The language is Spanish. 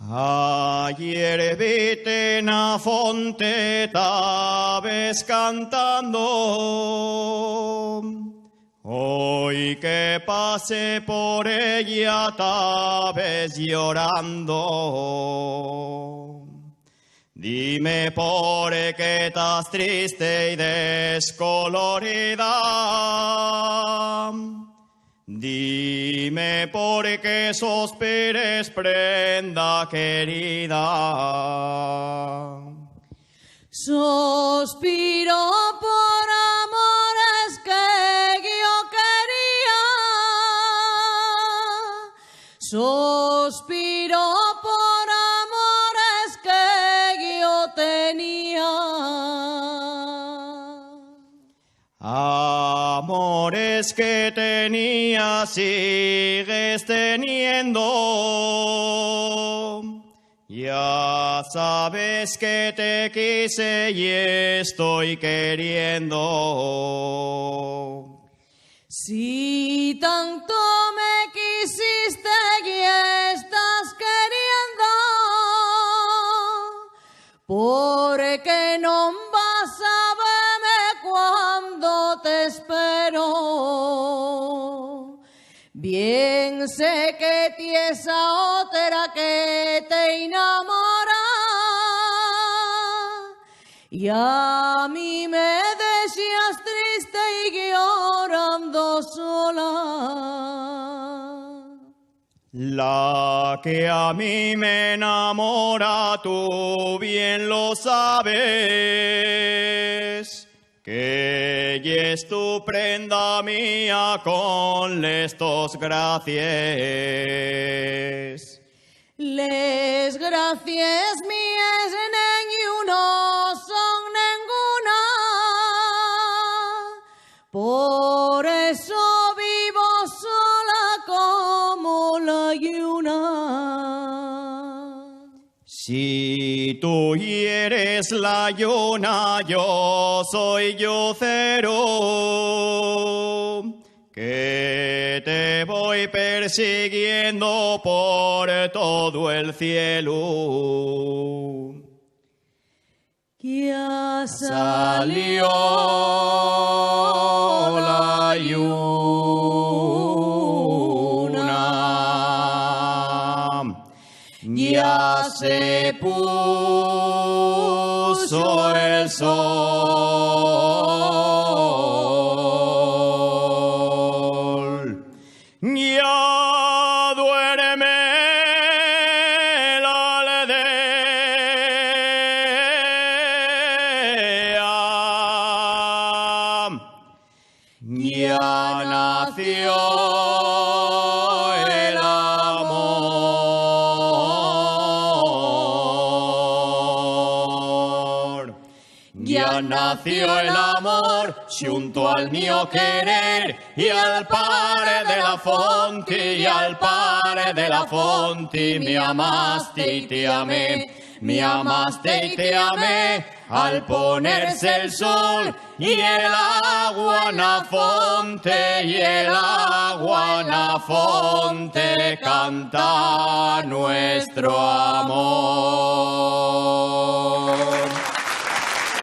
Ayer viste una fonte, tabes cantando. Hoy que pase por ella, tabes llorando. Dime por qué estás triste y descolorida. Dime por qué sospires, prenda querida. Sospiro por amores que yo quería. Sospiro por amores que yo tenía. Amores que tenías, sigues teniendo. Ya sabes que te quise y estoy queriendo. Si tanto me quisiste y estás queriendo, ¿por qué no vas a verme cuando te espero? Bien sé que tienes a otra que te enamora y a mí me deseas triste y llorando sola. La que a mí me enamora, tú bien lo sabes, que ella es tu prenda mía con estos gracias. Les gracias mías no son ninguna, por eso vivo sola como la lluna. Si tú eres la lluna, yo soy lucero, que te voy persiguiendo por todo el cielo. Ya salió la lluna, ya se puso el sol, ya duerme la aldea, ya nació el amor. Ya nació el amor junto al mío querer y al pare de la fonte y al pare de la fonte me amaste y te amé, me amaste y te amé al ponerse el sol y el agua en la fonte y el agua en la fonte canta nuestro amor.